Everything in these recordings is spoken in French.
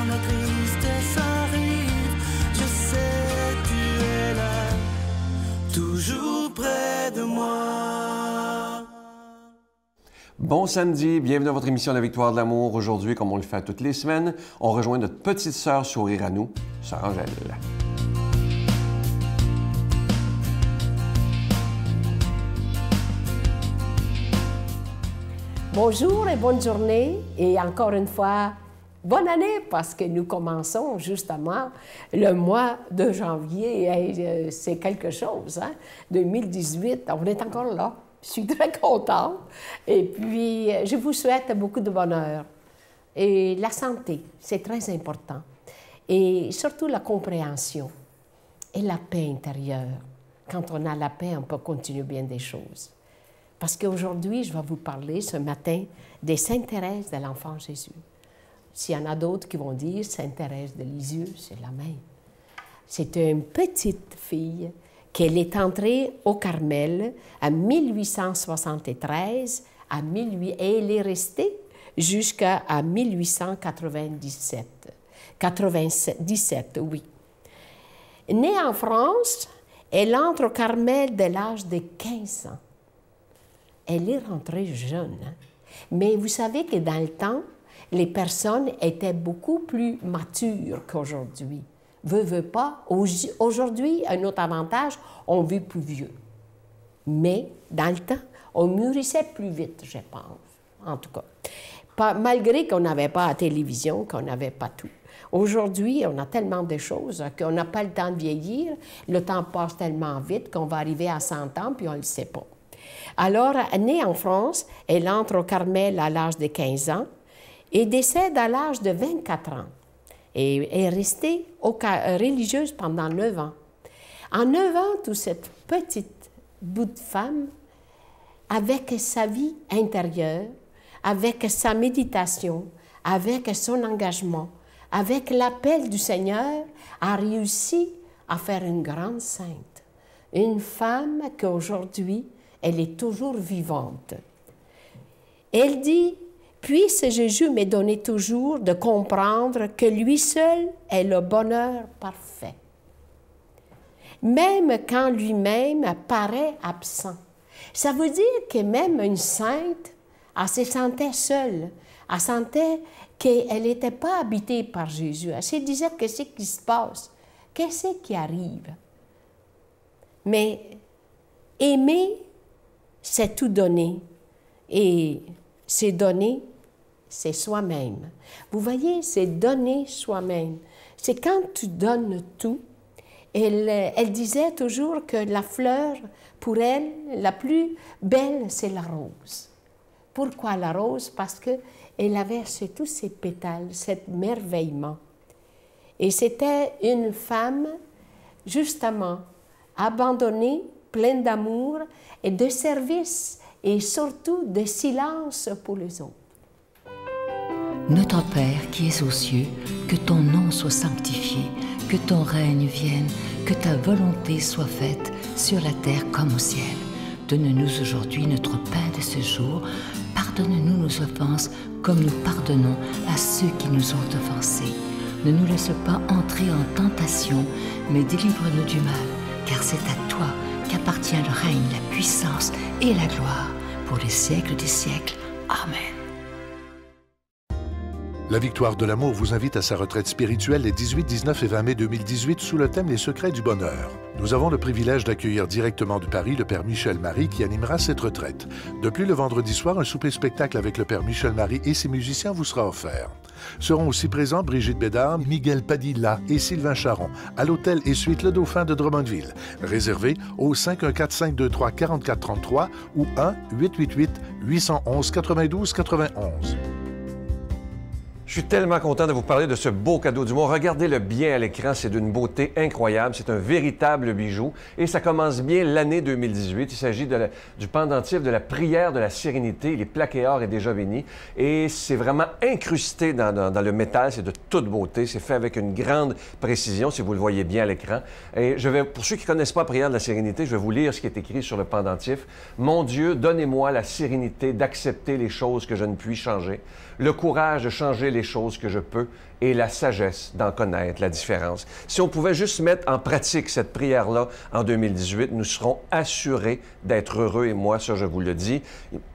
quand la tristesse arrive, je sais tu es là, toujours près de moi. Bon samedi, bienvenue à votre émission La Victoire de l'amour. Aujourd'hui, comme on le fait toutes les semaines, on rejoint notre petite sœur sourire à nous, sœur Angèle. Bonjour et bonne journée et encore une fois, bonne année parce que nous commençons justement le mois de janvier et c'est quelque chose, hein? 2018, on est encore là. Je suis très contente et puis je vous souhaite beaucoup de bonheur et la santé, c'est très important et surtout la compréhension et la paix intérieure. Quand on a la paix, on peut continuer bien des choses. Parce qu'aujourd'hui, je vais vous parler ce matin des Sainte Thérèse de l'Enfant Jésus. S'il y en a d'autres qui vont dire Sainte Thérèse de Lisieux, c'est la même. C'est une petite fille qu'elle est entrée au Carmel en 1873 et elle est restée jusqu'à 1897. 97, oui. Née en France, elle entre au Carmel dès l'âge de 15 ans. Elle est rentrée jeune. Hein? Mais vous savez que dans le temps, les personnes étaient beaucoup plus matures qu'aujourd'hui. Veux pas. Aujourd'hui, un autre avantage, on vit plus vieux. Mais dans le temps, on mûrissait plus vite, je pense. En tout cas. Malgré qu'on n'avait pas la télévision, qu'on n'avait pas tout. Aujourd'hui, on a tellement de choses qu'on n'a pas le temps de vieillir. Le temps passe tellement vite qu'on va arriver à 100 ans puis on ne le sait pas. Alors, née en France, elle entre au Carmel à l'âge de 15 ans et décède à l'âge de 24 ans. Et est restée religieuse pendant 9 ans. En 9 ans, toute cette petite bout de femme, avec sa vie intérieure, avec sa méditation, avec son engagement, avec l'appel du Seigneur, a réussi à faire une grande sainte. Une femme qu'aujourd'hui, elle est toujours vivante. Elle dit, « Puisse Jésus me donner toujours de comprendre que lui seul est le bonheur parfait, même quand lui-même paraît absent. » Ça veut dire que même une sainte, elle se sentait seule, elle sentait qu'elle n'était pas habitée par Jésus. Elle se disait, « Qu'est-ce qui se passe? Qu'est-ce qui arrive? » Mais aimer, c'est tout donner. Et c'est donner, c'est soi-même. Vous voyez, c'est donner soi-même. C'est quand tu donnes tout. Elle disait toujours que la fleur, pour elle, la plus belle, c'est la rose. Pourquoi la rose? Parce qu'elle avait tous ses pétales, cet merveillement. Et c'était une femme, justement, abandonnée, pleine d'amour et de service et surtout de silence pour les autres. Notre Père qui es aux cieux, que ton nom soit sanctifié, que ton règne vienne, que ta volonté soit faite sur la terre comme au ciel. Donne-nous aujourd'hui notre pain de ce jour. Pardonne-nous nos offenses comme nous pardonnons à ceux qui nous ont offensés. Ne nous laisse pas entrer en tentation, mais délivre-nous du mal, car c'est à toi qu'appartient le règne, la puissance et la gloire pour les siècles des siècles. Amen. La Victoire de l'amour vous invite à sa retraite spirituelle les 18, 19 et 20 mai 2018 sous le thème « Les secrets du bonheur ». Nous avons le privilège d'accueillir directement de Paris le Père Michel Marie qui animera cette retraite. De plus, le vendredi soir, un souper-spectacle avec le Père Michel Marie et ses musiciens vous sera offert. Seront aussi présents Brigitte Bédard, Miguel Padilla et Sylvain Charon à l'hôtel et suite Le Dauphin de Drummondville. Réservé au 514-523-4433 ou 1-888-811-92-91. Je suis tellement content de vous parler de ce beau cadeau du mois. Regardez-le bien à l'écran, c'est d'une beauté incroyable. C'est un véritable bijou et ça commence bien l'année 2018. Il s'agit du pendentif de la prière de la sérénité. Les plaqué or est déjà béni et c'est vraiment incrusté dans le métal. C'est de toute beauté. C'est fait avec une grande précision, si vous le voyez bien à l'écran. Et pour ceux qui ne connaissent pas la prière de la sérénité, je vais vous lire ce qui est écrit sur le pendentif. « Mon Dieu, donnez-moi la sérénité d'accepter les choses que je ne puis changer, le courage de changer les les choses que je peux et la sagesse d'en connaître la différence. Si on pouvait juste mettre en pratique cette prière-là en 2018, nous serons assurés d'être heureux, et moi, ça, je vous le dis.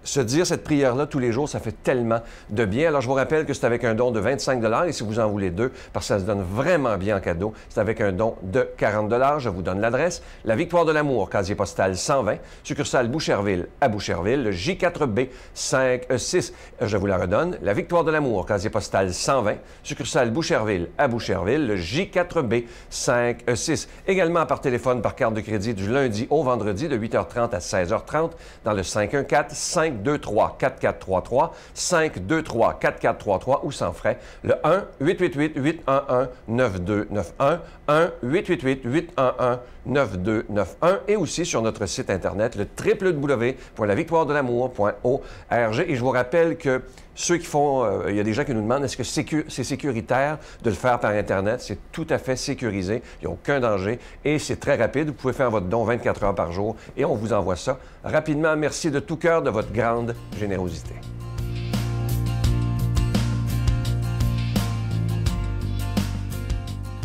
Se dire cette prière-là tous les jours, ça fait tellement de bien. Alors, je vous rappelle que c'est avec un don de 25 $, et si vous en voulez 2, parce que ça se donne vraiment bien en cadeau, c'est avec un don de 40 $. Je vous donne l'adresse. La Victoire de l'amour, casier postal 120, succursale Boucherville à Boucherville, le J4B 56. Je vous la redonne. La Victoire de l'amour, casier postal 120, succursale Boucherville à Boucherville, le J4B 56. Également par téléphone, par carte de crédit du lundi au vendredi de 8h30 à 16h30 dans le 514-523-4433, 523-4433 ou sans frais, le 1-888-811-9291, 1-888-811-9291 et aussi sur notre site Internet, le www.lavictoiredelamour.org. Et je vous rappelle que ceux qui font, il y a des gens qui nous demandent est-ce que c'est sécuritaire de le faire par Internet? C'est tout à fait sécurisé. Il n'y a aucun danger et c'est très rapide. Vous pouvez faire votre don 24 heures par jour et on vous envoie ça rapidement. Merci de tout cœur de votre grande générosité.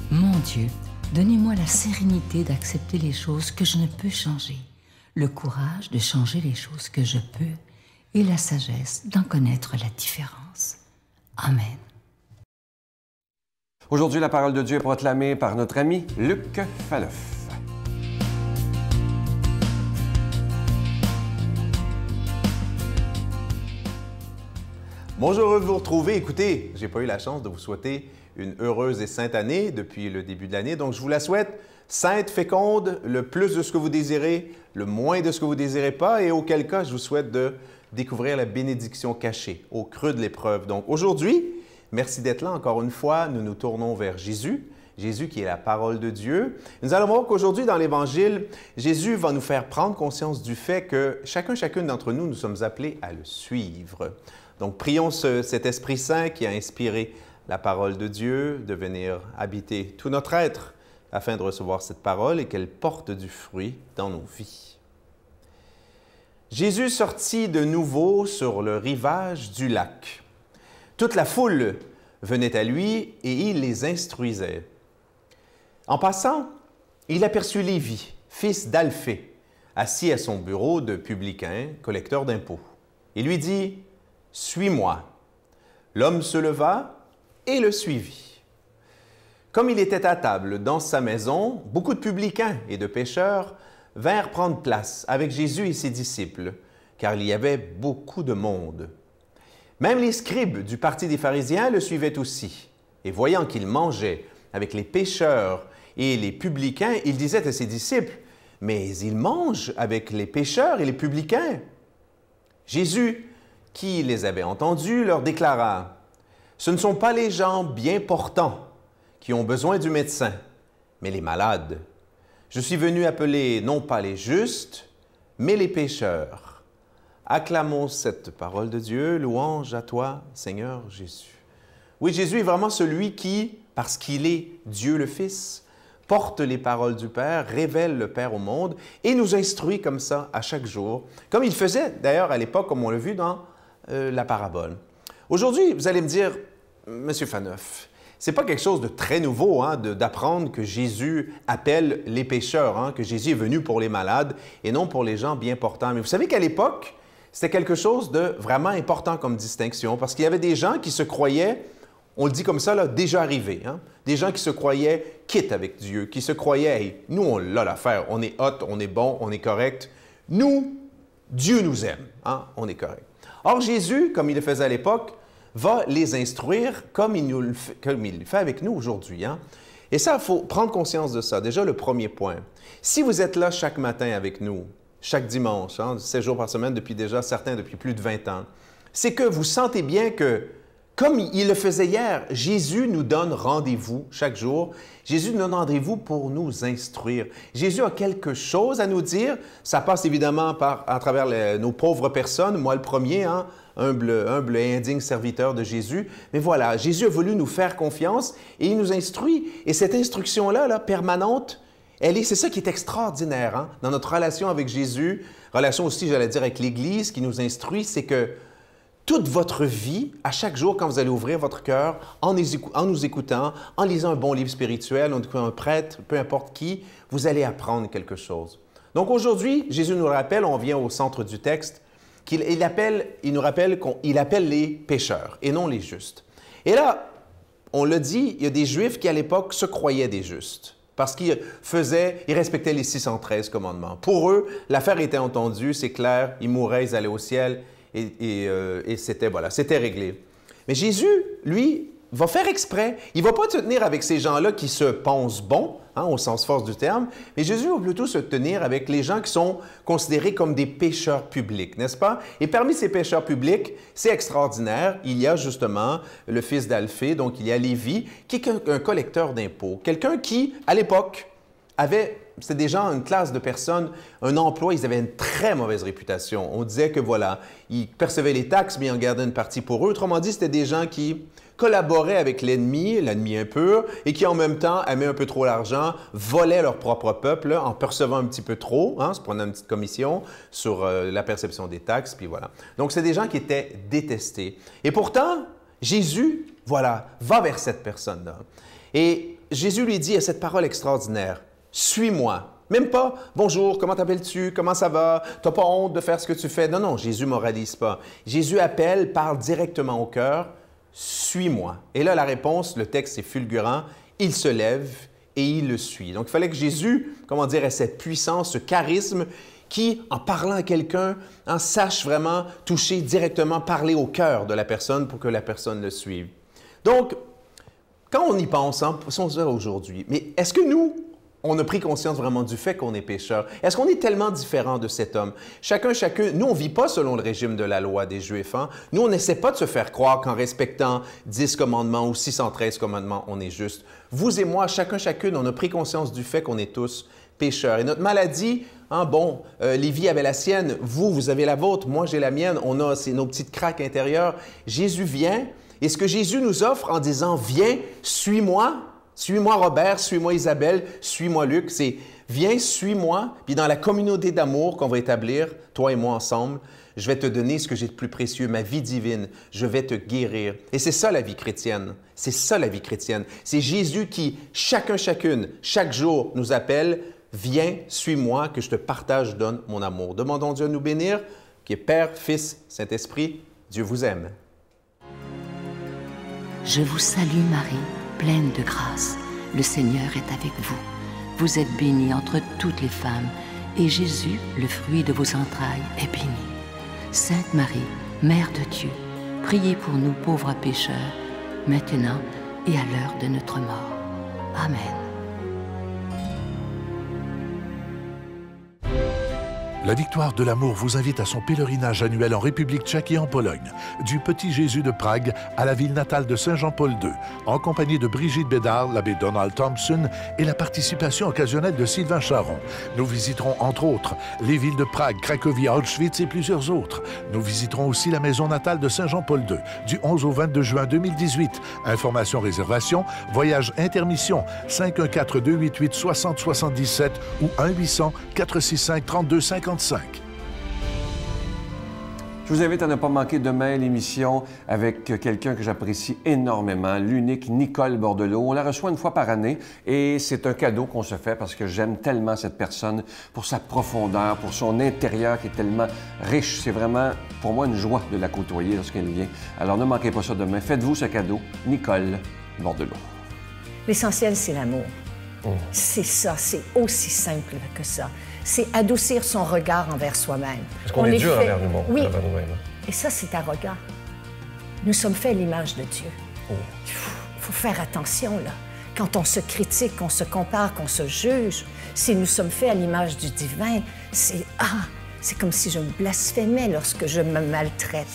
Mon Dieu, donnez-moi la sérénité d'accepter les choses que je ne peux changer, le courage de changer les choses que je peux et la sagesse d'en connaître la différence. Amen. Aujourd'hui, la parole de Dieu est proclamée par notre ami Luc Falloff. Bonjour, heureux de vous retrouver. Écoutez, j'ai pas eu la chance de vous souhaiter une heureuse et sainte année depuis le début de l'année, donc je vous la souhaite sainte, féconde, le plus de ce que vous désirez, le moins de ce que vous ne désirez pas, et auquel cas, je vous souhaite de découvrir la bénédiction cachée au creux de l'épreuve. Donc aujourd'hui, merci d'être là. Encore une fois, nous nous tournons vers Jésus, Jésus qui est la parole de Dieu. Nous allons voir qu'aujourd'hui, dans l'Évangile, Jésus va nous faire prendre conscience du fait que chacune d'entre nous, nous sommes appelés à le suivre. Donc prions cet Esprit Saint qui a inspiré la parole de Dieu de venir habiter tout notre être afin de recevoir cette parole et qu'elle porte du fruit dans nos vies. Jésus sortit de nouveau sur le rivage du lac. Toute la foule venait à lui et il les instruisait. En passant, il aperçut Lévi, fils d'Alphée, assis à son bureau de publicain, collecteur d'impôts. Il lui dit « Suis-moi ». L'homme se leva et le suivit. Comme il était à table dans sa maison, beaucoup de publicains et de pécheurs vinrent prendre place avec Jésus et ses disciples, car il y avait beaucoup de monde. Même les scribes du parti des pharisiens le suivaient aussi, et voyant qu'il mangeait avec les pécheurs et les publicains, il disait à ses disciples, « Mais il mange avec les pécheurs et les publicains. » Jésus, qui les avait entendus, leur déclara, « Ce ne sont pas les gens bien portants qui ont besoin du médecin, mais les malades. Je suis venu appeler non pas les justes, mais les pécheurs. » Acclamons cette parole de Dieu, louange à toi, Seigneur Jésus. Oui, Jésus est vraiment celui qui, parce qu'il est Dieu le Fils, porte les paroles du Père, révèle le Père au monde et nous instruit comme ça à chaque jour, comme il faisait d'ailleurs à l'époque, comme on l'a vu dans la parabole. Aujourd'hui, vous allez me dire, Monsieur Falloff, ce n'est pas quelque chose de très nouveau d'apprendre que Jésus appelle les pécheurs, que Jésus est venu pour les malades et non pour les gens bien portants. Mais vous savez qu'à l'époque, c'était quelque chose de vraiment important comme distinction parce qu'il y avait des gens qui se croyaient, on le dit comme ça, là, déjà arrivés. Des gens qui se croyaient quittes avec Dieu, qui se croyaient hey, « nous, on l'a l'affaire, on est hot, on est bon, on est correct. Nous, Dieu nous aime, on est correct. » Or, Jésus, comme il le faisait à l'époque, va les instruire comme il le fait avec nous aujourd'hui. Et ça, il faut prendre conscience de ça. Déjà, le premier point. Si vous êtes là chaque matin avec nous, chaque dimanche, 7 jours par semaine, depuis plus de 20 ans, c'est que vous sentez bien que, comme il le faisait hier, Jésus nous donne rendez-vous chaque jour. Jésus nous donne rendez-vous pour nous instruire. Jésus a quelque chose à nous dire. Ça passe évidemment à travers nos pauvres personnes, moi le premier, humble et indigne serviteur de Jésus. Mais voilà, Jésus a voulu nous faire confiance et il nous instruit. Et cette instruction-là, permanente, c'est ça qui est extraordinaire dans notre relation avec Jésus, relation aussi, j'allais dire, avec l'Église qui nous instruit, c'est que toute votre vie, à chaque jour, quand vous allez ouvrir votre cœur, en nous écoutant, en lisant un bon livre spirituel, en écoutant un prêtre, peu importe qui, vous allez apprendre quelque chose. Donc aujourd'hui, Jésus nous rappelle, on vient au centre du texte, qu'il nous rappelle qu'il appelle les pécheurs et non les justes. Et là, on l'a dit, il y a des Juifs qui, à l'époque, se croyaient des justes parce qu'ils respectaient les 613 commandements. Pour eux, l'affaire était entendue, c'est clair, ils mouraient, ils allaient au ciel et c'était réglé. Mais Jésus, lui, va faire exprès. Il ne va pas se tenir avec ces gens-là qui se pensent bons, au sens fort du terme, mais Jésus va plutôt se tenir avec les gens qui sont considérés comme des pécheurs publics, n'est-ce pas? Et parmi ces pécheurs publics, c'est extraordinaire, il y a justement le fils d'Alphée, donc il y a Lévi, qui est un collecteur d'impôts, quelqu'un qui, à l'époque, c'était des gens, une classe de personnes, un emploi, ils avaient une très mauvaise réputation. On disait que voilà, ils percevaient les taxes, mais ils en gardaient une partie pour eux. Autrement dit, c'était des gens qui collaboraient avec l'ennemi impur, et qui en même temps aimaient un peu trop l'argent, volaient leur propre peuple en percevant un petit peu trop, se prenant une petite commission sur la perception des taxes, puis voilà. Donc, c'est des gens qui étaient détestés. Et pourtant, Jésus, va vers cette personne-là. Et Jésus lui dit cette parole extraordinaire, « Suis-moi ». Même pas « Bonjour, comment t'appelles-tu? Comment ça va? T'as pas honte de faire ce que tu fais? » Non, non, Jésus ne moralise pas. Jésus appelle, parle directement au cœur, « Suis-moi ». Et là, la réponse, le texte est fulgurant, il se lève et il le suit. Donc, il fallait que Jésus, ait cette puissance, ce charisme qui, en parlant à quelqu'un, sache vraiment toucher directement, parler au cœur de la personne pour que la personne le suive. Donc, quand on y pense, si on se dit aujourd'hui, mais est-ce que nous, on a pris conscience vraiment du fait qu'on est pécheurs? Est-ce qu'on est tellement différent de cet homme? Chacun, nous, on ne vit pas selon le régime de la loi des Juifs. Nous, on n'essaie pas de se faire croire qu'en respectant 10 commandements ou 613 commandements, on est juste. Vous et moi, chacune, on a pris conscience du fait qu'on est tous pécheurs. Et notre maladie, Lévi avait la sienne, vous avez la vôtre, moi j'ai la mienne, on a nos petites craques intérieures. Jésus vient, et ce que Jésus nous offre en disant « Viens, suis-moi », suis-moi Robert, suis-moi Isabelle, suis-moi Luc, c'est « Viens, suis-moi », puis dans la communauté d'amour qu'on va établir, toi et moi ensemble, je vais te donner ce que j'ai de plus précieux, ma vie divine, je vais te guérir. Et c'est ça la vie chrétienne, c'est ça la vie chrétienne. C'est Jésus qui, chacune, chaque jour nous appelle « Viens, suis-moi, que je te partage, donne mon amour ». Demandons Dieu de nous bénir, qui est Père, Fils, Saint-Esprit, Dieu vous aime. Je vous salue Marie, pleine de grâce, le Seigneur est avec vous. Vous êtes bénie entre toutes les femmes, et Jésus, le fruit de vos entrailles, est béni. Sainte Marie, Mère de Dieu, priez pour nous pauvres pécheurs, maintenant et à l'heure de notre mort. Amen. La Victoire de l'amour vous invite à son pèlerinage annuel en République tchèque et en Pologne, du Petit Jésus de Prague à la ville natale de Saint Jean-Paul II, en compagnie de Brigitte Bédard, l'abbé Donald Thompson et la participation occasionnelle de Sylvain Charon. Nous visiterons entre autres les villes de Prague, Cracovie, Auschwitz et plusieurs autres. Nous visiterons aussi la maison natale de Saint Jean-Paul II, du 11 au 22 juin 2018. Informations, réservations, voyage intermission, 514-288-6077 ou 1-800-465-3255. Je vous invite à ne pas manquer demain l'émission avec quelqu'un que j'apprécie énormément, l'unique Nicole Bordelot. On la reçoit une fois par année et c'est un cadeau qu'on se fait parce que j'aime tellement cette personne pour sa profondeur, pour son intérieur qui est tellement riche. C'est vraiment, pour moi, une joie de la côtoyer lorsqu'elle vient. Alors ne manquez pas ça demain. Faites-vous ce cadeau, Nicole Bordelot. L'essentiel, c'est l'amour. C'est ça, c'est aussi simple que ça. C'est adoucir son regard envers soi-même. Parce qu'on est dur envers nous-mêmes. Oui. Et ça, c'est arrogant. Nous sommes faits à l'image de Dieu. Il faut faire attention, là. Quand on se critique, qu'on se compare, qu'on se juge, si nous sommes faits à l'image du divin, c'est comme si je me blasphémais lorsque je me maltraite.